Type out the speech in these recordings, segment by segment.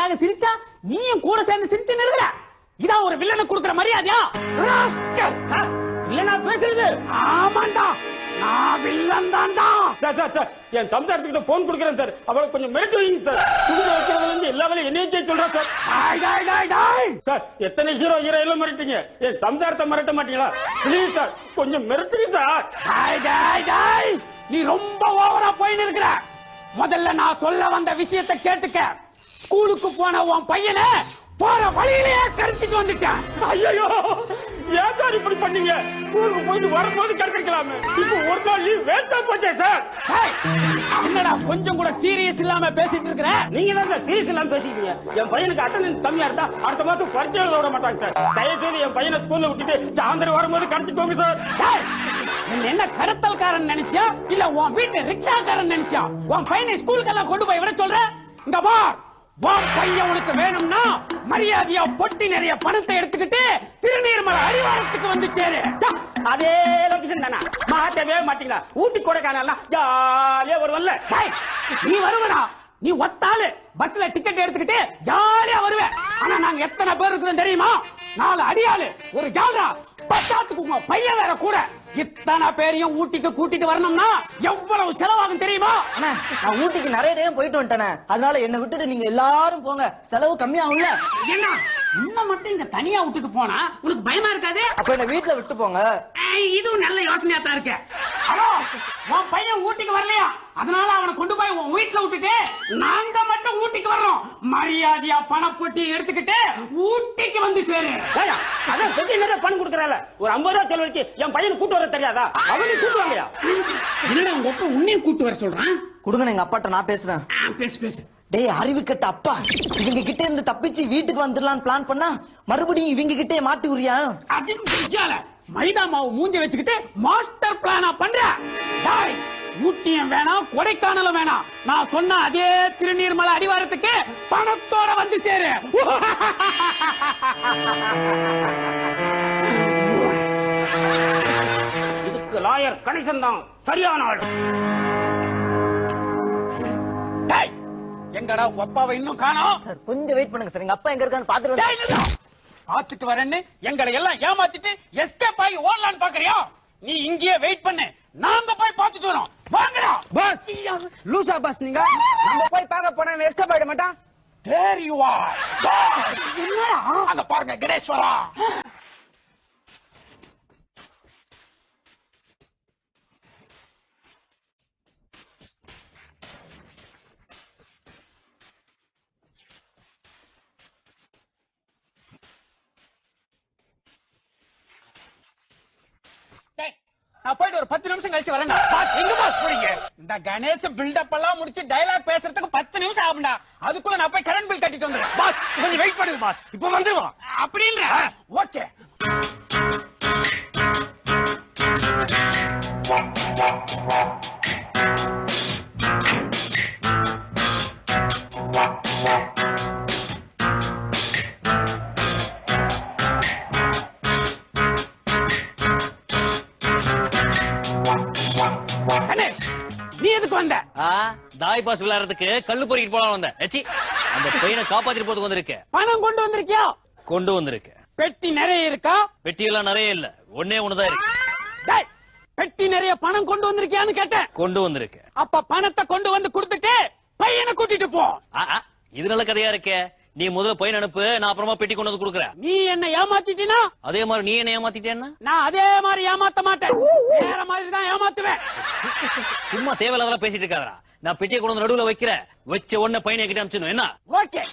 மரியாதைக்காக சிரிச்சா நீயும் கூட சேர்ந்து சிரிச்சு நிறுகிற. இதான் ஒரு வில்லனுக்கு கொடுக்கிற மரியாதையா? இல்ல நான் பேசுறது. ஆமாண்டா, நான் வில்லன் தான்டா. சார் சார் சார், என் சம்சாரத்துக்கிட்ட போன் கொடுக்குறேன் சார். அவளை கொஞ்சம் மிரட்டு வைங்க சார். துணி வைக்கிறதுல இருந்து எல்லா வேலையும் என்னையே செய்ய சொல்றேன் சார். சார், எத்தனை ஹீரோ ஹீரோயிலும் மிரட்டுங்க, என் சம்சாரத்தை மிரட்ட மாட்டீங்களா? பிளீஸ் சார், கொஞ்சம் மிரட்டுங்க சார். நீ ரொம்ப ஓவரா போயின்னு இருக்கிற. முதல்ல நான் சொல்ல வந்த விஷயத்தை கேட்டுக்க. ஸ்கூலுக்கு போன உன் பையனை போற வழியிலேயே கடத்திட்டு வந்துட்டேன். ஐயோ, ஏன் சார் இப்படி பண்ணீங்க? ஸ்கூலுக்கு போயிட்டு வரும்போது கடத்திருக்கலாமே. இப்ப ஒரு நாள் லீவ் வேஸ்டா போச்சே சார். என்னடா கொஞ்சம் கூட சீரியஸ் இல்லாம பேசிட்டு இருக்கிற? நீங்க தான் சார் சீரியஸ் இல்லாம பேசிக்கிறீங்க. என் பையனுக்கு அட்டெண்டன்ஸ் கம்மியா இருந்தா அடுத்த மாசம் பரீட்சை எழுத விட மாட்டாங்க சார். தயவு செய்து என் பையனை ஸ்கூல்ல விட்டுட்டு சாயந்தரம் வரும்போது கடத்திட்டு சார். என்ன கடத்தல்காரன் நினைச்சியா இல்ல உன் வீட்டு ரிக்ஷாக்காரன் நினைச்சியா உன் பையனை ஸ்கூலுக்கெல்லாம் கொண்டு போய் விட சொல்ற? இங்க பார், உன் பையன் உனக்கு வேணும்னா மரியாதையா பொட்டி நிறைய பணத்தை எடுத்துக்கிட்டு திருநீர்மலை அடிவாரத்துக்கு வந்து சேரு. அதே லொகேஷன் தானா? மாத்தவே மாட்டீங்களா? ஊட்டி கொடைக்கானல் ஜாலியா வருவல்ல. நீ வருவடா, நீ ஒத்தாளு பஸ்ல டிக்கெட் எடுத்துக்கிட்டு ஜாலியா வருவ. ஆனா நாங்க எத்தனை பேர் இருக்கிறோம் தெரியுமா? 4 அடியாளு, ஒரு ஜாலரா, பத்தாத்துக்கு உங்க பையன் வேற கூட. இத்தனை பேரையும் ஊட்டிக்கு கூட்டிட்டு வரணும்னா எவ்வளவு செலவாகும் தெரியுமா? நான் ஊட்டிக்கு நிறைய டைம் போயிட்டு வந்துட்டேனே, அதனால என்ன விட்டுட்டு நீங்க எல்லாரும் போங்க, செலவு கம்மியாகும்ல. என்ன உன்னை மட்டும் இங்க தனியா விட்டுட்டு போனா உனக்கு பயமா இருக்காது? அப்ப என்ன வீட்டுல விட்டு போங்க. இதுவும் நல்ல யோசனையா தான் இருக்கு. ஹலோ, உன் பையன் ஊட்டிக்கு வரலையா? அதனால அவனை கொண்டு போய் உன் வீட்டுல விட்டுட்டு நாங்க மட்டும் ஊட்டிக்கு வர்றோம். மரியாதையா பணப்பொட்டி எடுத்துக்கிட்டு ஊட்டிக்கு வந்து சேரு. அதான் பெட்டி நிறைய பணம் கொடுக்கறல, ஒரு 50 ரூபாய் செலவழிச்சு என் பையனை கூட்டு வர தெரியாதா? அவனையும் கூட்டுவாங்கயா? இல்லடா, உங்க அப்பா உன்னையும் கூட்டு வர சொல்றான். கொடுங்க, எங்க அப்பாட்ட நான் பேசுறேன். பேசு பேசு. டேய் அறிவு கட்ட அப்பா, இவங்க கிட்ட இருந்து தப்பிச்சு வீட்டுக்கு வந்துடலான்னு பிளான் பண்ணா மறுபடியும் இவங்க கிட்டே மாட்டி உரியா? அதுக்கு பிடிச்சால மைதா மாவு மூஞ்ச வச்சுக்கிட்டு மாஸ்டர் பிளானா பண்ற. டேய், ஊட்டியும் வேணாம் கொடைக்கானலும் வேணாம், நான் சொன்ன அதே திருநீர்மலை அடிவாரத்துக்கு பணத்தோட வந்து சேரு. இதுக்கு லாயர் கணேசன் தான் சரியான ஆள். எங்கடா அப்பாவை இன்னும் காணோம்? கொஞ்சம் வெயிட் பண்ணுங்க சார், எங்க அப்பா எங்க இருக்கான்னு பாத்துட்டு பாத்துட்டு வரேன்னு எங்களை எல்லாம் ஏமாத்திட்டு எஸ்கேப் ஆகி ஓடலான்னு பாக்குறியா? நீ இங்கேயே வெயிட் பண்ணு, நாங்க போய் பாத்துட்டு வரோம். வாங்கடா. பாஸ், லூசா பாஸ் நீங்க? நம்ம போய் பார்க்க போனா எஸ்கேப் ஆயிட மாட்டான். There you are. என்னடா அங்க பாருங்க கணேஸ்வரா. நான் போயிட்டு ஒரு 10 நிமிஷம் கழிச்சு வரேன். எங்க பாஸ் போறீங்க? இந்த கணேச பில்டப் எல்லாம் முடிச்சு டயலாக் பேசுறதுக்கு 10 நிமிஷம் ஆகும்டா. அதுக்குள்ள நான் போய் கரண்ட் பில் கட்டிட்டு வந்துடுறேன். பாஸ், கொஞ்சம் வெயிட் பண்ணுங்க பாஸ், இப்ப வந்துருவோம். அப்படின்ற ஓகே. நீ எதுக்கு வந்த? தாய் பாஸ் விளையாடுறதுக்கு கல்லு பொறுக்கிட்டு போலாம் வந்தேன். அந்த பையனை காப்பாத்திட்டு போறதுக்கு வந்திருக்கேன். பணம் கொண்டு வந்திருக்கியா? கொண்டு வந்திருக்கேன். பெட்டி நிறைய இருக்கா? பெட்டி எல்லாம் நிறைய இல்ல, ஒன்னே ஒண்ணுதான் இருக்கு. பெட்டி நிறைய பணம் கொண்டு வந்திருக்கியான்னு கேட்டேன். கொண்டு வந்திருக்கேன். அப்ப பணத்தை கொண்டு வந்து கொடுத்துட்டு பையனை கூட்டிட்டு போ. இது நல்ல கதையா இருக்கே. நீ முதல்ல பையன் அனுப்பு, நான் அப்புறமா பெட்டி கொண்டு வந்து கொடுக்குறேன். நீ என்ன ஏமாத்திட்டீனா? அதே மாதிரி நீ என்ன ஏமாத்திட்டேன்னா? நான் அதே மாதிரி ஏமாத்த மாட்டேன், வேற மாதிரி தான் ஏமாத்துவேன். சும்மா தேவையில்லாதெல்லாம் பேசிட்டு இருக்காதா. நான் பெட்டியை கொண்டு வந்து நடுவுல வைக்கிறேன், வச்ச உடனே பையனை கிட்ட அனுப்பிச்சிடணும். என்ன? ஓகே.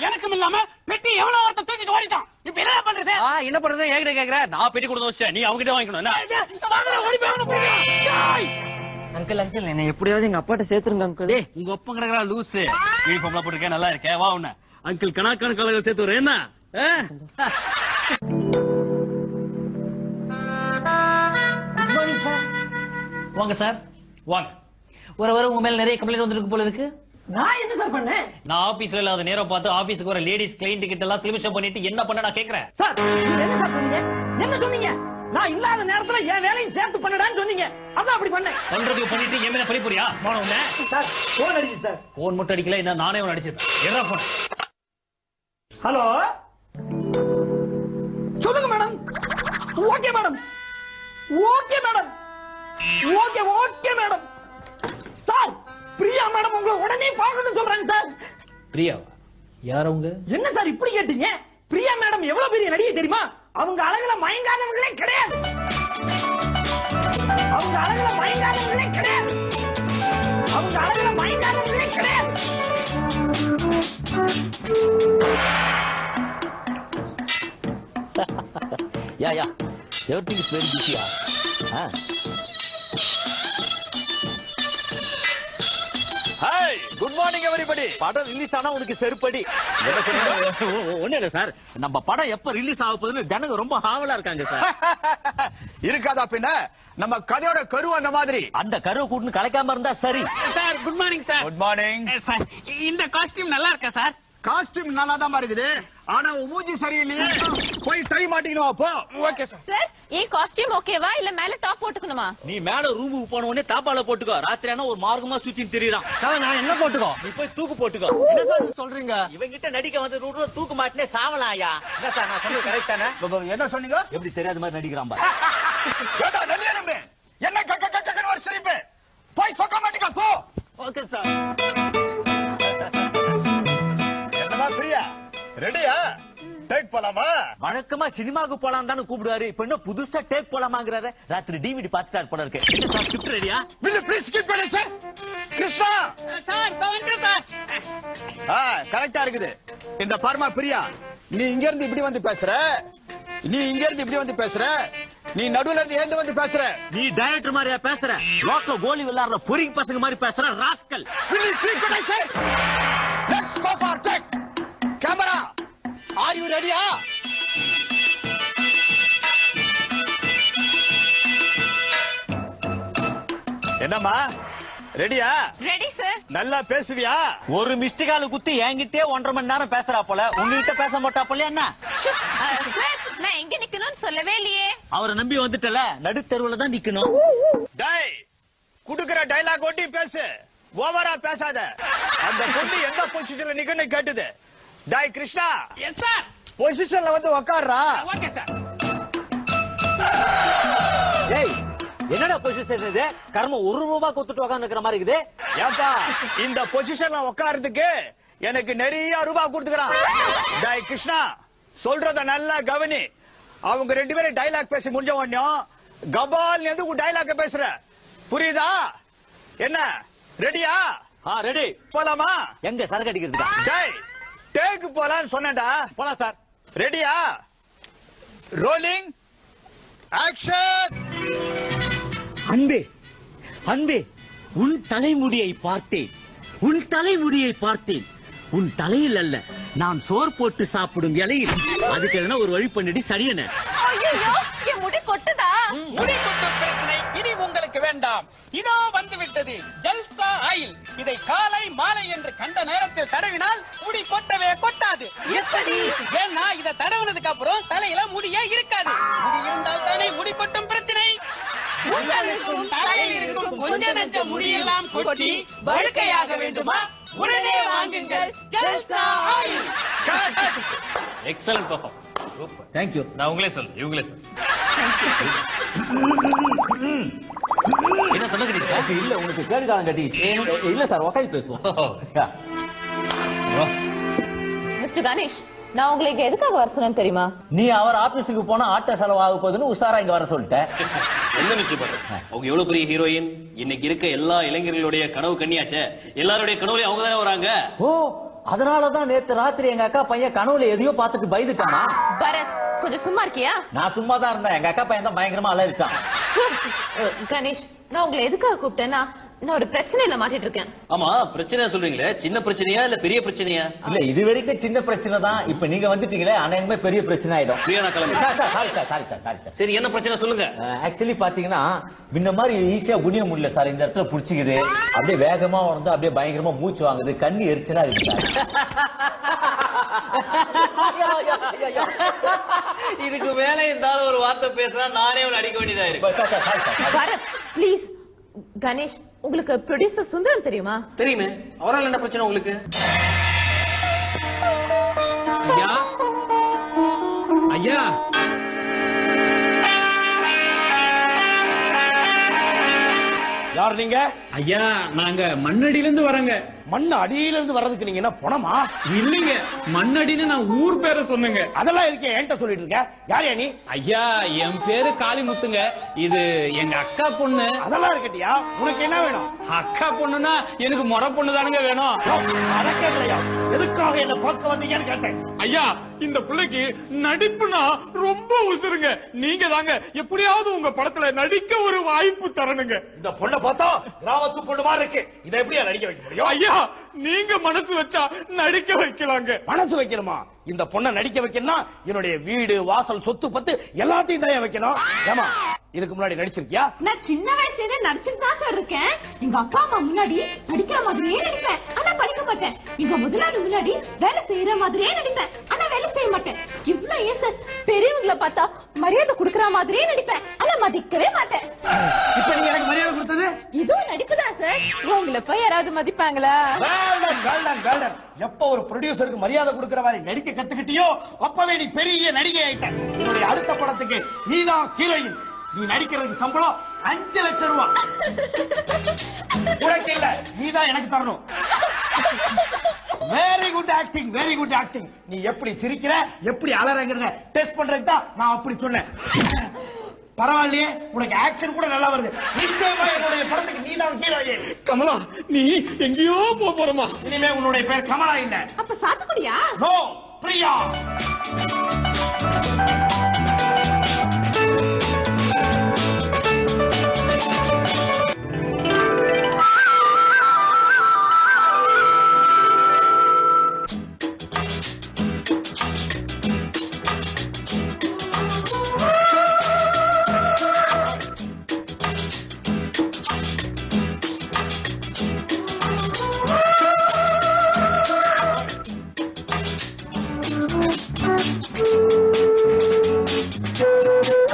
எனக்கும் இல்லாம பெட்டி எவ்வளவு ஒருத்தர் தூக்கிட்டு ஓடிட்டான். இப்ப என்ன பண்றது? என்ன பண்றது என்கிட்ட கேக்குற? நான் பெட்டி கொண்டு வச்சேன், நீ அவங்க கிட்ட வாங்கிக்கணும். அங்கிள் அங்கிள் என்ன எப்படியாவது எங்க அப்பாட்ட சேர்த்துருங்க அங்கிள். உங்க ஒப்பம் கிடக்குறா லூசு. யூனிஃபார்ம்லாம் போட்டுருக்கேன், நல்லா இருக்கேன். வா உன்ன அங்கிள் கணக்கான கலரை சேர்த்து வரேன். என்ன? வாங்க சார், வாங்க. ஒரு உங்க மேல நிறைய கம்ப்ளைண்ட் வந்திருக்கு போல இருக்கு. நான் என்ன சார் பண்ணேன்? நான் ஆபீஸ்ல இல்லாத நேரம் பார்த்து ஆபீஸ்க்கு வர லேடிஸ் கிளைண்ட் கிட்ட எல்லாம் சிலிமிஷம் பண்ணிட்டு என்ன பண்ண நான் கேக்குறேன். சார் என்ன சார் சொன்னீங்க? என்ன சொன்னீங்க? நான் இல்லாத நேரத்துல என் வேலையும் சேர்த்து பண்ணடான்னு சொன்னீங்க, அதான் அப்படி பண்ணேன். பண்றது பண்ணிட்டு என் மேல பழி போறியா? சார் போன் அடிச்சு சார். போன் மட்டும் அடிக்கல, என்ன நானே ஒன்னு அடிச்சிருப்பேன். என்ன போன்? ஹலோ, சொல்லுங்க madam. Okay madam, okay madam, okay okay madam. Sir Priya madam உங்களை உடனே பார்க்கணும்னு சொல்றாங்க சார். பிரியாவா? யார் அவங்க? என்ன சார் இப்படி கேட்டீங்க? பிரியா மேடம் எவ்வளவு பெரிய நடிகை தெரியுமா? அவங்க அழகுல மயங்காதவங்களே கிடையாது. அவங்க அழகுல மயங்காதவங்களே கிடையாது. அவங்க அழகுல மயங்காதவங்களே கிடையாது. யா everything is very busy. Hi, good morning everybody. படம் ரிலீஸ் ஆனா உனக்கு செருப்படி. ஒண்ணு இல்ல சார், நம்ம படம் எப்ப ரிலீஸ் ஆக போகுதுன்னு ஜனங்க ரொம்ப ஆவலா இருக்காங்க சார். இருக்காதா பின்ன? நம்ம கதையோட கரு அந்த மாதிரி. அந்த கருவை கூட்டு கலைக்காம இருந்தா சரி. Sir good morning sir. Good morning sir, இந்த காஸ்டியூம் நல்லா இருக்கா சார்? காஸ்டியூம் நல்லா தான் இருக்குது, ஆனா உன் மூஞ்சி சரியில்லையே. போய் டை மாட்டிக்கணும் அப்போ. Okay sir. சார் ஏ காஸ்டியூம் ஓகேவா இல்ல மேல டாப் போட்டுக்கணுமா? நீ மேல ரூமுக்கு போன உடனே தாப்பால போட்டுக்கோ. ராத்திரி ஆனா ஒரு மார்க்கமா சுத்தின்னு தெரியறான். நான் என்ன போட்டுக்கோ? நீ போய் தூக்கு போட்டுக்கோ. என்ன சார் சொல்றீங்க? இவங்கிட்ட நடிக்க வந்து ரூட்ல தூக்கு மாட்டினே சாவலாயா? என்ன சார் நான் சொன்னது கரெக்ட் தானே? என்ன சொன்னீங்க? எப்படி தெரியாத மாதிரி நடிக்கிறான் பாரு. ஏடா நலியனமே, என்ன கக்கன்னு ஒரு சிரிப்பு. போய் சொக்க மாட்டிக்க போ. Okay sir. என்னமா பிரியா, ரெடியா? டேக் போலாமா? வழக்கமா சினிமாக்கு போலாம் தானே கூப்பிடுவாரு. இப்ப என்ன புதுசா டேக் போலாமாங்கிறாரு. ராத்திரி டிவிடி பாத்துட்டாரு போல இருக்கு. என்ன சார் ஸ்கிரிப்ட் ரெடியா? will you please keep quiet sir? Krishna sir Gounder sir. கரெக்டா இருக்குது. இந்த பார்மா பிரியா, நீ இங்க இருந்து இப்படி வந்து பேசுற, நீ இங்க இருந்து இப்படி வந்து பேசுற, நீ நடுவுல இருந்து ஏந்து வந்து பேசுற. நீ டைரக்டர் மாதிரியா பேசுற? ரோட்ல கோலி விளையாடுற பொறிக்கு பசங்க மாதிரி பேசுற rascal. will you keep quiet sir? let's go for take. camera, are you ready? என்னம்மா ரெடியா? Ready sir. நல்லா பேசுவியா? ஒரு மிஸ்டேக்கால குத்தி என்கிட்டே 1.5 மணி நேரம் பேசுறா போல. உங்ககிட்ட பேச மாட்டா போல என்ன? சார் நான் எங்க நிக்கணும்னு சொல்லவே இல்லையே. அவரை நம்பி வந்துட்டல, நடுத்தெருவுல தான் நிக்கணும். டேய், குடுக்குற டைலாக் ஒட்டி பேசு, ஓவரா பேசாத. அந்த பொண்ணு எந்த பொசிஷன்ல நிக்கன்னு கேட்டுது. டேய் கிருஷ்ணா. Yes sir. பொசிஷன்ல வந்து உட்கார்றா. Okay sir. ஏய், என்னடா பொசிஷன் இது? கர்ம 1 ரூபாய் கொடுத்துட்டு உட்கார்ந்து இருக்கிற மாதிரி இருக்குது. ஏப்பா, இந்த பொசிஷன்ல உட்கார்றதுக்கு எனக்கு நிறைய ரூபாய் கொடுத்துக்கிறான். டேய் கிருஷ்ணா, சொல்றத நல்லா கவனி. அவங்க 2 பேரும் டைலாக் பேசி முடிஞ்ச உடனே கபால் எதுக்கு டைலாக் பேசுற, புரியுதா? என்ன ரெடியா? ரெடி. போலாமா? எங்க சரக்கு அடிக்கிறதுக்கா? டேய், டேக் போலான்னு சொன்னேன்டா. போலாம் சார். ரெடியா? Rolling action. அன்பே, அன்பே, உன் தலைமுடியை பார்த்தேன், உன் தலைமுடியை பார்த்தேன். உன் தலையில் அல்ல, நான் சோறு போட்டு சாப்பிடும் இலையில். அதுக்கு எதனா ஒரு வழி பண்ணிட்டு சரியன. ஐயோ என் முடி கொட்டுதா? முடி கொட்டும் பிரச்சனை இனி உங்களுக்கு வேண்டாம். இதோ வந்து விட்டது ஜல்சா ஆயில். இதை காலை மாலை என்று கண்ட நேரத்தில் தடவினால் முடி கொட்டவே கொட்டாது. எப்படி? ஏன்னா இதை தடவினதுக்கு அப்புறம் தலையில முடியே இருக்காது. முடி இருந்தால் தானே முடி கொட்டும் பிரச்சனை. உங்களுக்கும் தலையில் இருக்கும் கொஞ்ச நெஞ்ச முடியெல்லாம் கொட்டி வழுக்கையாக வேண்டுமா? உடனே வாங்குங்கள் Jalsa oil. Excellent performance. Super. Thank you. நான் உங்களே சொல்லு, இவங்களே சொல்லு. என்ன தொண்டை இல்ல, உனக்கு கேடுகாலம் கட்டிச்சு. இல்ல சார், உட்காந்து பேசுவோம். மிஸ்டர் கணேஷ், நான் உங்களுக்கு எதுக்காக வர சொன்னேன் தெரியுமா? நீ அவர் ஆபீஸுக்கு போனா ஆட்ட செலவாக போகுதுன்னு உசாரா இங்க வர சொல்லிட்டேன். என்ன மிஸ்டர் பண்ற? அவங்க எவ்வளவு பெரிய ஹீரோயின். இன்னைக்கு இருக்க எல்லா இளைஞர்களுடைய கனவு கண்ணியாச்சே. எல்லாருடைய கனவுலயும் அவங்க தானே வராங்க. ஓ, அதனாலதான் நேத்து ராத்திரி எங்க அக்கா பையன் கனவுல எதையோ பாத்துட்டு பயந்துட்டானா? பரத், கொஞ்சம் சும்மா இருக்கியா? நான் சும்மா தான் இருந்தேன். எங்க அக்கா பையன் தான் பயங்கரமா அலறிட்டான். கணேஷ், நான் உங்களை எதுக்காக கூப்பிட்டேன்னா, நான் ஒரு பிரச்சனையில மாட்டிட்டு இருக்கேன். ஆமா, பிரச்சனை சொல்றீங்களே, சின்ன பிரச்சனையா இல்ல பெரிய பிரச்சனையா? இல்ல, இது வரைக்கும் சின்ன பிரச்சனை தான். இப்ப நீங்க வந்துட்டீங்களே, அநேகமே பெரிய பிரச்சனை ஆயிடும். பிரியா, நான் கிளம்புறேன். சாரி. சரி, என்ன பிரச்சனை சொல்லுங்க. ஆக்சுவலி பாத்தீங்கன்னா, முன்ன மாதிரி ஈஸியா குனிய முடியல சார். இந்த இடத்துல புடிச்சுக்குது, அப்படியே வேகமா வந்து அப்படியே பயங்கரமா மூச்சு வாங்குது, கண்ணு எரிச்சலா இருக்கு சார். இதுக்கு மேல இருந்தாலும் ஒரு வார்த்தை பேசினா நானே ஒரு அடிக்க வேண்டியதா இருக்கு. பரத் ப்ளீஸ். கணேஷ், உங்களுக்கு ப்ரொடியூசர் சுந்தரம் தெரியுமா? தெரியுமே. அவரால் என்ன பிரச்சனை உங்களுக்கு? ஐயா ஐயா, யார் நீங்க? ஐயா, நாங்க மண்ணடியில இருந்து வரோங்க. மண்ணு அடியில இருந்து வர்றதுக்கு நீங்க என்ன பணமா? இல்லைங்க, மண்ணடின்னு நான் ஊர் பேரை சொன்னேங்க. அதெல்லாம் எதுக்கு என்கிட்ட சொல்லிட்டு இருக்க? யாரையா நீ? ஐயா, என் பேரு காளிமுத்துங்க. இது எங்க அக்கா பொண்ணு. அதெல்லாம் இருக்கட்டியா, உனக்கு என்ன வேணும்? அக்கா பொண்ணுன்னா எனக்கு முறை பொண்ணு தானுங்க வேணும். அதற்கேயா எதுக்காக என்ன பார்க்க வந்தீங்கன்னு கேட்டேன். ஐயா, இந்த பிள்ளைக்கு நடிப்புனா ரொம்ப உசுருங்க. நீங்க தாங்க எப்படியாவது உங்க படத்துல நடிக்க ஒரு வாய்ப்பு தரணுங்க. இந்த பொண்ணை பார்த்தா கிராமத்து பொண்ணு மாதிரி இருக்கு. இதை எப்படியா நடிக்க வைக்க முடியும்? ஐயா, நீங்க மனசு வச்சா நடிக்க வைக்கலாங்க. மனசு வைக்கணுமா? இந்த பொண்ணை நடிக்க வைக்கணும்னா என்னுடைய வீடு வாசல் சொத்து பத்து எல்லாத்தையும் தான் வைக்கணும். ஏமா, இதுக்கு முன்னாடி நடிச்சிருக்கியா? நான் சின்ன வயசுல நடிச்சுட்டு தான் சார் இருக்கேன். எங்க அப்பா அம்மா முன்னாடி நடிக்கிற மாதிரியே நடிப்பேன், ஆனா படிக்க மாட்டேன். எங்க முதலாளி முன்னாடி வேலை செய்யற மாதிரியே நடிப்பேன், ஆனா வேலை செய்ய மாட்டேன். இவ்வளவு ஏன் சார் பெரியவங்களை பார்த்தா மரியாதை கொடுக்கற மாதிரியே நடிப்பேன், ஆனா மதிக்கவே மாட்டேன். இப்ப நீ எனக்கு மரியாதை கொடுத்தது இதுவும் நடிப்புதான் சார். உங்களை போய் யாராவது மதிப்பாங்களா? எப்ப ஒரு ப்ரொடியூசருக்கு மரியாதை கொடுக்கிற மாதிரி நடிக்க கத்துக்கிட்டியோ அப்பவே நீ பெரிய நடிகை ஆயிட்ட. உன்னுடைய அடுத்த படத்துக்கு நீதான் ஹீரோயின். நீ நடிக்கிறதுக்கு சம்பளம் 5 லட்சம் ரூபாய். உனக்கு இல்ல, நீதான் எனக்கு தரணும். Very good acting, very good acting. நீ எப்படி சிரிக்கிற, எப்படி அலறங்கிறத டெஸ்ட் பண்றதுக்கு தான் நான் அப்படி சொன்னேன். பரவாயில்லையே, உனக்கு ஆக்ஷன் கூட நல்லா வருது. நிச்சயமா என்னுடைய படத்துக்கு நீதான் ஹீரோயின். கமலா, நீ எங்கேயோ போறமா? இனிமே உன்னுடைய பேர் கமலா இல்ல. அப்ப சாத்துக்குடியா? நோ, பிரியா.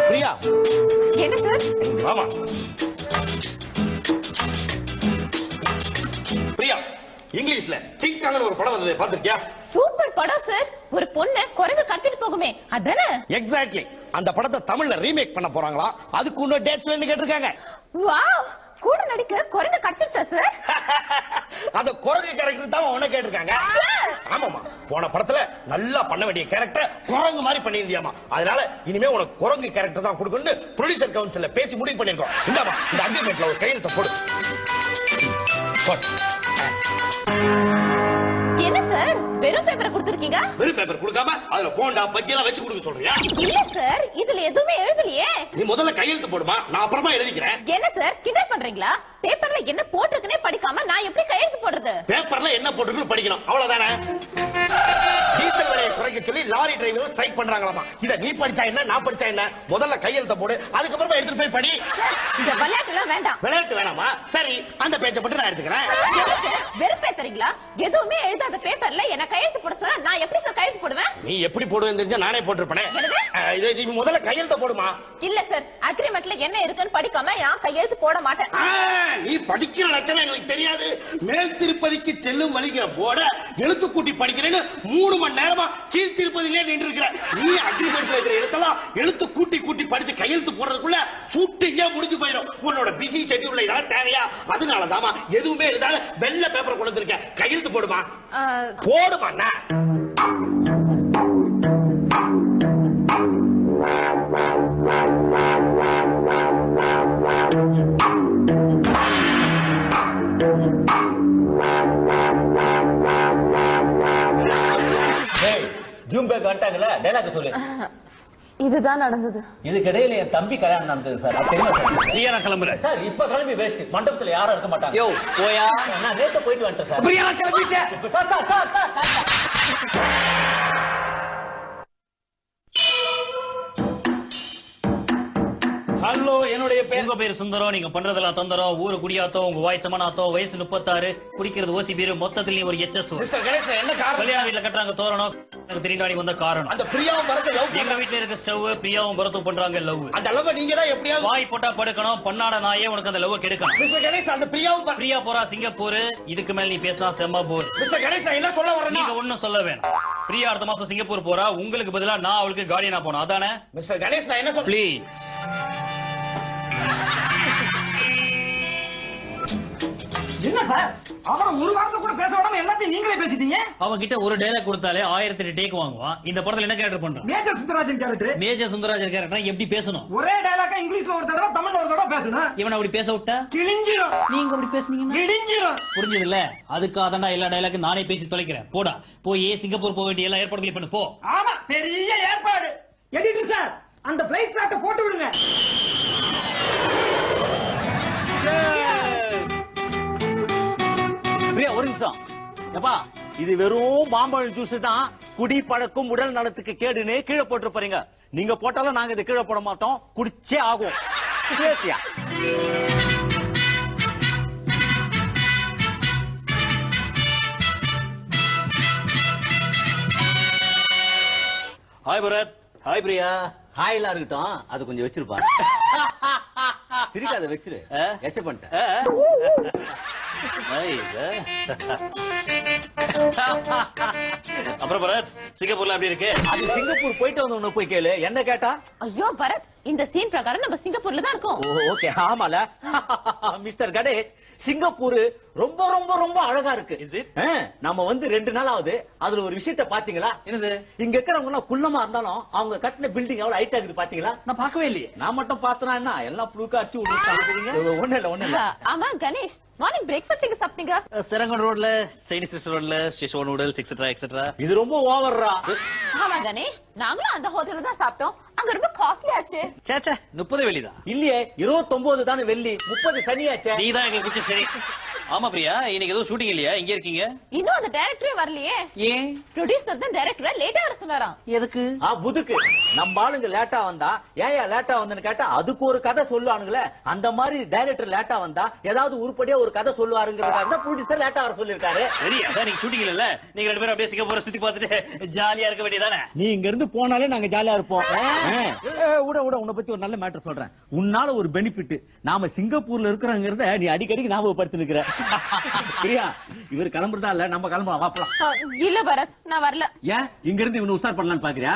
பிரியா, என்ன சார்? ஆமா பிரியா, இங்கிலீஷ்ல கிங்காங்னு ஒரு படம் வந்தது, பாத்திருக்கியா? சூப்பர் படம் சார். ஒரு பொண்ணு குரங்கு கடத்திட்டு போகுமே, அதானே? எக்ஸாக்ட்லி. அந்த படத்தை தமிழ்ல ரீமேக் பண்ண போறாங்களா? அதுக்கு இன்னும் டேட்ஸ் வேணும் கேட்டிருக்காங்க. வாவ், கூட நடிக்க குரங்கு கடத்திடுச்சா சார்? அந்த குரங்கு கேரக்டர் தான் உன்ன கேட்டிருக்காங்க. ஆமாமா, போன படத்துல நல்லா பண்ண வேண்டிய கேரக்டர் குரங்கு மாதிரி பண்ணிருந்தியாமா. அதனால இனிமே உனக்கு குரங்கு கேரக்டர் தான் கொடுக்கணும்னு ப்ரொடியூசர் கவுன்சில்ல பேசி முடிவு பண்ணிருக்கோம். இந்தாமா, இந்த அக்ரிமெண்ட்ல ஒரு கையெழுத்த போடு. என்ன சார், வெறும் பேப்பரை கொடுத்திருக்கீங்க? வெறும் பேப்பர் கொடுக்காம அதுல போண்டா பஜ்ஜி எல்லாம் வச்சு கொடுக்க சொல்றியா? இல்ல சார், இதுல எதுவுமே எழுதலையே. நீ முதல்ல கையெழுத்து போடுமா, நான் அப்புறமா எழுதிக்கிறேன். என்ன சார், கிண்டல் பண்றீங்களா? பேப்பர்ல என்ன போட்டிருக்குனே படிக்காம நான் எப்படி கையெழுத்து போடுறது? பேப்பர்ல என்ன போட்டுருக்கு படிக்கணும், அவ்வளவுதானே. டீசல் விலையை குறைக்க சொல்லி லாரி டிரைவர் ஸ்ட்ரைக் பண்றாங்களாமா. இத நீ படிச்சா என்ன, நான் படிச்சா என்ன? முதல்ல கையெழுத்த போடு, அதுக்கப்புறமா எடுத்துட்டு போய் படி. இந்த விளையாட்டு எல்லாம் வேண்டாம். விளையாட்டு வேணாமா? சரி, அந்த பேஜை மட்டும் நான் எடுத்துக்கிறேன். என்ன சார், வெறுப்பே தரீங்களா? எதுவுமே எழுதாத பேப்பர்ல என்ன கையெழுத்து போட சொன்னா நான் எப்படி சார் கையெழுத்து போடுவேன்? நீ எப்படி போடுவேன்னு தெரிஞ்சா நானே போட்டிருப்பேன். இது நீ முதல்ல கையெழுத்த போடுமா. இல்ல சார், அக்ரிமெண்ட்ல என்ன இருக்குன்னு படிக்காம நான் கையெழுத்து போட மாட்டேன். நீ படிக்கிற லட்சணம் எங்களுக்கு தெரியாது. மேல் திருப்பதிக்கு செல்லும் வழிகிற போட எழுத்து கூட்டி படிக்கிறேன்னு 3 மணி நேரமா கீழ் திருப்பதியிலே நின்று இருக்கிற நீ அக்ரிமெண்ட்ல இருக்கிற எழுத்தெல்லாம் எழுத்து கூட்டி கூட்டி படிச்சு கையெழுத்து போடுறதுக்குள்ள ஷூட்டிங்கே முடிஞ்சு போயிடும். உன்னோட பிஸி ஷெட்யூல்ல இதெல்லாம் தேவையா? அதனாலதாமா எதுவுமே எழுதாத வெள்ளை பேப்பர் கொண்டு வந்திருக்க. கையெழுத்து போடுமா. போடுமா. ஜூம் பேக் வந்துட்டாங்கல்ல, டைலாக் சொல்லு. இதுதான் நடந்தது. இதுக்கு இடையில என் தம்பி கல்யாணம் நடந்தது சார். அது தெரியுமா சார்? நீ என்ன கிளம்புற சார்? இப்ப கிளம்பி வேஸ்ட். மண்டபத்துல யாரும் இருக்க மாட்டாங்க. யோ போயா. நான் நேத்து போயிட்டு வந்துட்டேன் சார். பிரியா கிளம்பிட்டேன். Sir sir sir sir hello, என்னுடைய பேர். உங்க பேர் சுந்தரம். நீங்க பண்றதெல்லாம் தந்தரம். ஊரு குடியாத்தம். உங்க வாய்ஸ் சமனாத்தம். வயசு 36. குடிக்கிறது ஓசி பீரு. மொத்தத்துல நீ ஒரு எச்எஸ். மிஸ்டர் கணேஷ், என்ன காரணம்? கல்யாண வீட்டுல கட்டுறாங்க தோரணம். எனக்கு திருடாடி வந்த காரணம். அந்த பிரியாவும் பரத்தை லவ் எங்க வீட்டுல இருக்க ஸ்டவ் பிரியாவும் பரத்தும் பண்றாங்க லவ். அந்த லவ் நீங்க தான் எப்படியாவது வாய் போட்டா படுக்கணும். பண்ணாட நாயே உனக்கு அந்த லவ் கெடுக்கணும். மிஸ்டர் கணேஷ், அந்த பிரியாவும் பிரியா போறா சிங்கப்பூர். இதுக்கு மேல நீ பேசினா செம்ம போர். மிஸ்டர் கணேஷ், நான் என்ன சொல்ல வரேன்னா, நீங்க ஒண்ணும் சொல்ல வேணாம். பிரியா அடுத்த மாசம் சிங்கப்பூர் போறா. உங்களுக்கு பதிலா நான் அவளுக்கு கார்டியனா போனோம். அதானே? மிஸ்டர் கணேஷ், நான் என்ன சொல்ல ப்ளீஸ். என்ன சார் அவன் ஒரு வாரத்தை கூட பேச விடாம எல்லாத்தையும் நீங்களே பேசிட்டீங்க. அவன் கிட்ட ஒரு டைலாக் கொடுத்தாலே 1008 டேக் வாங்குவான். இந்த படத்துல என்ன கேரக்டர் பண்றான்? Major Sundarajan character. Major Sundararajan character எப்படி பேசணும்? ஒரே டயலாக இங்கிலீஷ்ல ஒரு தடவை தமிழ்ல ஒரு தடவை பேசணும். இவன் அப்படி பேச விட்டா கிழிஞ்சிரும். நீங்க அப்படி பேசுனீங்கன்னா கிழிஞ்சிரும். புரிஞ்சது இல்ல? அதுக்காக தான்டா எல்லா டைலாக்கும் நானே பேசி தொலைக்கிறேன். போடா போய் சிங்கப்பூர் போக வேண்டிய எல்லா ஏற்பாடுகளையும் பண்ணு போ. ஆமா, பெரிய ஏற்பாடு. எடிட்டர் சார், அந்த பிளைட் ஷாட்டை போட்டு விடுங்க. பிரியா ஒரு நிமிஷம். எப்பா இது வெறும் மாம்பழம் ஜூஸ் தான். குடி பழக்கம் உடல் நலத்துக்கு கேடுன்னு கீழே போட்டு போறீங்க. நீங்க போட்டாலும் நாங்க இதை கீழே போட மாட்டோம். குடிச்சே ஆகும். பேசியா ஹாய் பரத். ஹாய் பிரியா. ஹாய்லாம் இருக்கட்டும், அது கொஞ்சம் வச்சிருப்பா. சிரிக்காத வச்சிரு. எச்ச பண்ணிட்டேன். அப்புறம் பரத், சிங்கப்பூர்ல எப்படி இருக்கு? அது சிங்கப்பூர் போயிட்டு வந்தவன போய் கேளு. என்ன கேட்டா? ஐயோ பரத், இந்த சீன் பிரகாரம் நம்ம சிங்கப்பூர்ல தான் இருக்கோம். ஓகே, ஆமால. மிஸ்டர் கணேஷ், சிங்கப்பூர் ரொம்ப ரொம்ப ரொம்ப அழகா இருக்கு. நம்ம வந்து 2 நாள் ஆகுது. அதுல ஒரு விஷயத்த பாத்தீங்களா? என்னது? இங்க இருக்கிறவங்க எல்லாம் குள்ளமா இருந்தாலும் அவங்க கட்டின பில்டிங் எவ்வளவு ஹைட் ஆகுது பாத்தீங்களா? நான் பார்க்கவே இல்லையே. நான் மட்டும் பார்த்தனா என்ன, எல்லாம் புளுக்கா அடிச்சு விட்டுட்டாங்க. ஒண்ணு இல்ல. ஆமா கணேஷ், மார்னிங் பிரேக்ஃபாஸ்ட் எங்க சாப்பிட்டீங்க? செரங்கன் ரோட்ல, சைனீஸ் ரெஸ்டாரண்ட்ல, ஸ்டேஷன் நூடுல்ஸ் எக்ஸெட்ரா எக்ஸெட்ரா. இது ரொம்ப ஓவர்ரா. ஆமா கணேஷ், நாங்களும் அந்த ஹோட்டல்ல தான் சாப்பிட்டோம். அங்க ரொம்ப காஸ்ட்லி ஆச்சு. சேச்சே 30 வெளிதான். இல்லையே 29 தானே வெள்ளி, 30 சனியாச்சே. நீ தான் எங்களுக்கு குச்சி. சரி. ஆமா பிரியா, இன்னைக்கு எதுவும் ஷூட்டிங் இல்லையா? இங்க இருக்கீங்க? இன்னும் அந்த டைரக்டரே வரலையே. ஏன்? ப்ரொடியூசர் தான் டைரக்டரை லேட்டா வர சொன்னாராம். எதுக்கு? புதுக்கு நம்ம ஆளுங்க லேட்டா வந்தா ஏன் லேட்டா வந்தன்னு கேட்டா அதுக்கு ஒரு கதை சொல்லுவானுங்களே. அந்த மாதிரி டைரக்டர் லேட்டா வந்தா ஏதாவது உருப்படியா ஒரு கதை சொல்லுவாருங்கிறதுக்காக தான் ப்ரொடியூசர் லேட்டா வர சொல்லிருக்காரு. சரி, அதான் நீங்க ஷூட்டிங் இல்ல. நீங்க 2 பேரும் அப்படியே சிங்கப்பூரை சுத்தி பார்த்துட்டு ஜாலியா இருக்க வேண்டியதானே? நீ இங்க இருந்து போனாலே நாங்க ஜாலியா இருப்போம். உன்னை பத்தி ஒரு நல்ல மேட்டர் சொல்றேன். உன்னால ஒரு பெனிஃபிட், நாம சிங்கப்பூர்ல இருக்கிறோங்கிறத நீ அடிக்கடிக்கு ஞாபகப்படுத்தி நிக்கிற. பிரியா, இவர் கிளம்புறதா இல்ல, நம்ம கிளம்பலாம். வாப்பலாம். இல்ல பரத், நான் வரல. ஏன் இங்க இருந்து இவனை உசார் பண்ணலான்னு பாக்குறியா?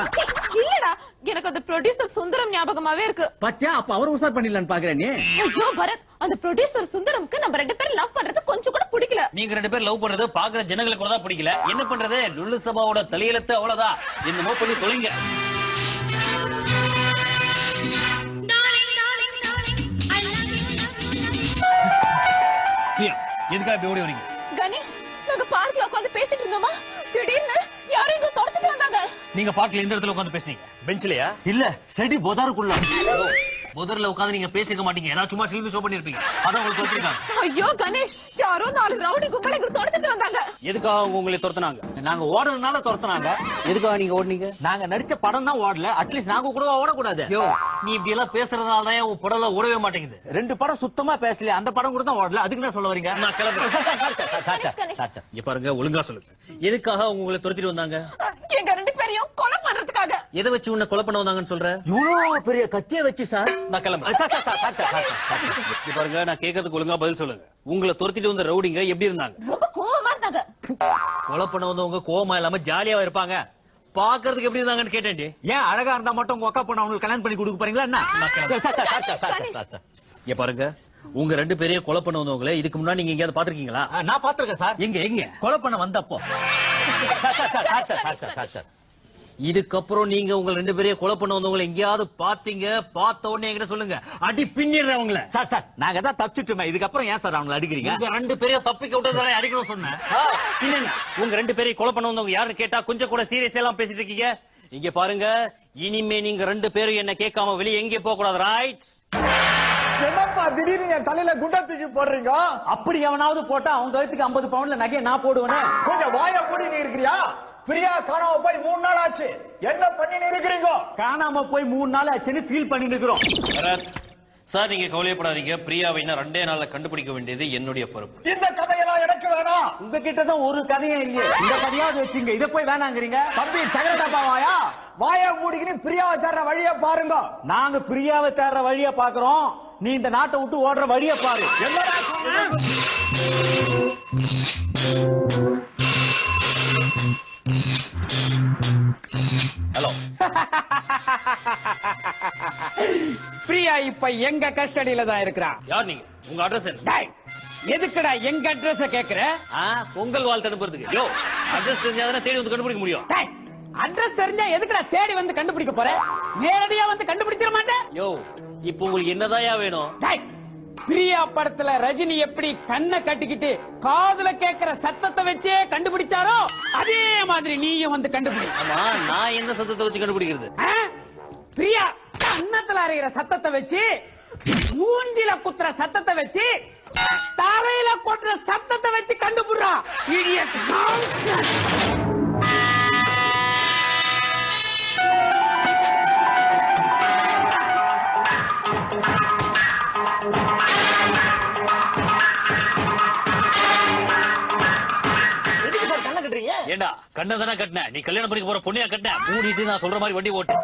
இல்லடா, எனக்கு அந்த ப்ரொடியூசர் சுந்தரம் ஞாபகமாவே இருக்கு. பாத்தியா, அப்ப அவர் உசார் பண்ணிடலான்னு பாக்குற நீ. ஐயோ பரத், அந்த ப்ரொடியூசர் சுந்தரம்க்கு நம்ம 2 பேரும் லவ் பண்றது கொஞ்சம் கூட பிடிக்கல. நீங்க 2 பேரும் லவ் பண்றது பாக்குற ஜனங்களுக்கு கூட தான் பிடிக்கல. என்ன பண்றது? லுல்லு சபாவோட தலையெழுத்து அவ்வளவுதான். என்னமோ பண்ணி தொலைங்க. எதுக்காக இப்படி ஓடி வரீங்க? கணேஷ், நாங்க பார்க்ல உட்கார்ந்து பேசிட்டு இருந்தோமா, திடீர்னு யாரும் இங்க துரத்திட்டு வந்தாங்க. நீங்க பார்க்ல எந்த இடத்துல உட்கார்ந்து பேசுனீங்க? பெஞ்ச்லயா? இல்ல, செடி பொதாருக்குள்ள. முதல்ல உட்கார்ந்து நீங்க பேசிக்க மாட்டீங்க. ஏதாவது சும்மா சிலிபி ஷோ பண்ணிருப்பீங்க. அதான் உங்களுக்கு துரத்திருக்காங்க. ஐயோ கணேஷ், யாரோ 4 ரவுடி கும்பல இங்க துரத்திட்டு வந்தாங்க. எதுக்காக உங்களை துரத்துனாங்க? நாங்க ஓடுறதுனால துரத்துனாங்க. எதுக்காக நீங்க ஓடுனீங்க? நாங்க நடிச்ச படம் தான் ஓடல. அட்லீஸ்ட் நாங்க கூட ஓடக்கூடாது. நீ இப்படி எல்லாம் பேசுறதுனால தான் உன் படம் எல்லாம் ஓடவே மாட்டேங்குது. 2 படம் சுத்தமா பேசல, அந்த படம் கூட தான் ஓடல. அதுக்கு என்ன சொல்ல வரீங்க? நான் கிளம்புறேன். இங்க பாருங்க, ஒழுங்கா சொல்லுங்க. எதுக்காக உங்களை துரத்திட்டு வந்தாங்க? எங்க 2 பேரையும் கொலை பண்றதுக்காக. எதை வச்சு உன்னை கொலை பண்ண வந்தாங்கன்னு சொல்ற? இவ்வளவு பெரிய கத்திய வச்சு சார். நான் கிளம்புறேன். இங்க பாருங்க, நான் கேட்கறதுக்கு ஒழுங்கா பதில் சொல்லுங்க. உங்களை துரத்திட்டு வந்த ரவுடிங்க எப்படி இருந்தாங்க? ரொம்ப கோவமா இருந்தாங்க. கொலை பண்ண வந்தவங்க கோவமா இல்லாம ஜாலியாவா இருப்பாங்க. பாக்குறதுக்கு எப்படி இருந்தாங்கன்னு கேட்டேன். ஏன் அழகா இருந்தா மட்டும் உங்க அக்கா பொண்ணு அவங்களுக்கு கல்யாணம் பண்ணி கொடுக்க போறீங்களா என்ன? இங்க பாருங்க, உங்க 2 பேரையும் கொலை பண்ண வந்தவங்களே இதுக்கு முன்னாடி நீங்க எங்கேயாவது பாத்திருக்கீங்களா? நான் பாத்துருக்கேன் சார். எங்க கொலை பண்ண வந்தப்போ. இதுக்கப்புறம் நீங்க உங்க 2 பேரையும் கொலை பண்ண வந்தவங்களை எங்கேயாவது பாத்தீங்க, பார்த்த உடனே என்கிட்ட சொல்லுங்க. அடி பின்னிடுறவங்கள. சார் நாங்க தான் தப்பிச்சுட்டோமே, இதுக்கப்புறம் ஏன் சார் அவங்களை அடிக்கிறீங்க? உங்க 2 பேரையும் தப்பிக்க விட்டதாலே அடிக்கணும் சொன்னேன். பின்னுங்க. உங்க 2 பேரையும் கொலை பண்ண வந்தவங்க யாருன்னு கேட்டா கொஞ்சம் கூட சீரியஸ் எல்லாம் பேசிட்டு இருக்கீங்க. இங்க பாருங்க, இனிமே நீங்க 2 பேரும் என்ன கேட்காம வெளியே எங்கே போக கூடாது. ரைட்? என்னப்பா திடீர்னு என் தலையில குண்டா தூக்கி போடுறீங்க? அப்படி எவனாவது போட்டா அவங்க கழுத்துக்கு 50 பவுன்ல நகையை நான் போடுவேனே. கொஞ்சம் வாய மூடி நீ இருக்கிறியா? பிரியா காணாம போய் 3 நாள் ஆச்சு. என்ன பண்ணி இருக்கிறீங்க? காணாம போய் 3 நாள் ஆச்சுன்னு ஃபீல் பண்ணி நிக்கிறோம். சார் நீங்க கவலையப்படாதீங்க, பிரியாவை இன்னும் 2 நாள்ல கண்டுபிடிக்க வேண்டியது என்னுடைய பொறுப்பு. இந்த கதையெல்லாம் எனக்கு வேணாம். உங்ககிட்ட தான் ஒரு கதையும் இல்லையே, இந்த கதையாவது வச்சுங்க, இத போய் வேணாங்கிறீங்க. தம்பி தகரடப்பா வாயா, வாயை மூடிக்கின்னு பிரியாவை தேடுற வழியை பாருங்க. நாங்க பிரியாவை தேடுற வழிய பாக்குறோம், நீ இந்த நாட்டை விட்டு ஓடுற வழிய பாரு. என்னடா சொன்ன? ஹலோ. பிரியா இப்ப எங்க கஸ்டடியில தான் இருக்கிறா. யார் நீங்க? உங்க அட்ரஸ் என்ன? டேய், எதுக்குடா எங்க அட்ரஸ் கேக்குற? பொங்கல் வாழ்த்து அனுப்புறதுக்கு. யோ, அட்ரஸ் தெரிஞ்சாதானே தேடி வந்து கண்டுபிடிக்க முடியும். டேய், அட்ரஸ் தெரிஞ்சா எதுக்குடா தேடி வந்து கண்டுபிடிக்க போற? நேரடியா வந்து கண்டுபிடிச்சிட மாட்டேன். யோ, இப்போ உங்களுக்கு என்னதாயா வேணும்? டேய், பிரியா படத்துல ரஜினி எப்படி கண்ணை கட்டிக்கிட்டு காதுல கேக்குற சத்தத்தை வச்சே கண்டுபிடிச்சாரோ அதே மாதிரி நீயும் வந்து கண்டுபிடி. ஆமா, நான் எந்த சத்தத்தை வச்சு கண்டுபிடிக்கிறது? பிரியா கன்னத்துல அறைகிற சத்தத்தை வச்சு, மூஞ்சில குத்துற சத்தத்தை வச்சு, தரையில கொட்டுற சத்தத்தை வச்சு கண்டுபிடுறா. Idiot nonsense. ஏண்டா கண்ணை தானே கட்டின, நீ கல்யாணம் பண்ணிக்க போற பொண்ணையா கட்டின? மூடிட்டு நான் சொல்ற மாதிரி வண்டி ஓட்டு.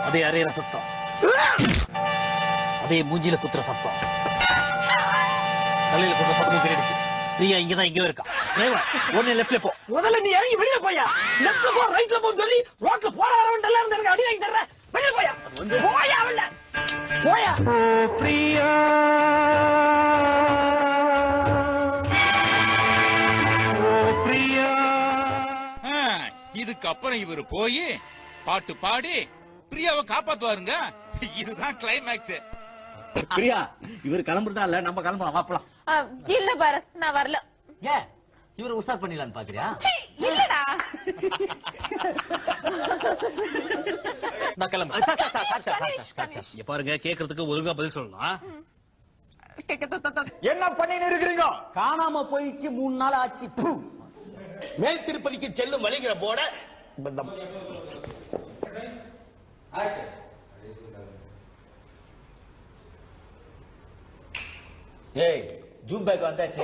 அதே அறையிற சத்தம், அதே மூஞ்சில குத்துற சத்தம், தலையில குத்துற சத்தமும் கேட்டுச்சு. பிரியா இங்கதான் எங்கேயோ இருக்கா. டிரைவர், ஒன்னு லெஃப்ட்ல போ. முதல்ல நீ இறங்கி வெளிய போயா. லெஃப்ட்ல போ, ரைட்ல போ சொல்லி ரோட்ல போற வரவன் எல்லாம் இருந்து எனக்கு அடி வாங்கி தர்ற. வெளிய போயா. போயா அவள. போயா. பிரியா இதுக்கப்புறம் இவரு போய் பாட்டு பாடி பிரியாவை காப்பாத்துவாருங்க. இதுதான் கிளைமேக்ஸ். பிரியா, இவர் கிளம்புறதா இல்ல, நம்ம கிளம்பலாம், வாப்பலாம். இல்ல பாரத், நான் வரல. ஏன் இவரை உஷார் பண்ணிடலான்னு பாக்குறியா? இல்லடா. நான் கிளம்புறேன். இங்க பாருங்க, கேக்குறதுக்கு ஒழுங்கா பதில் சொல்லலாம். என்ன பண்ணின்னு இருக்கிறீங்க? காணாம போயிடுச்சு, 3 நாள் ஆச்சு. மேல் திருப்பதிக்கு செல்லும் வழிகிற போட ஏய், ஜூம் பேக் வந்தாச்சு.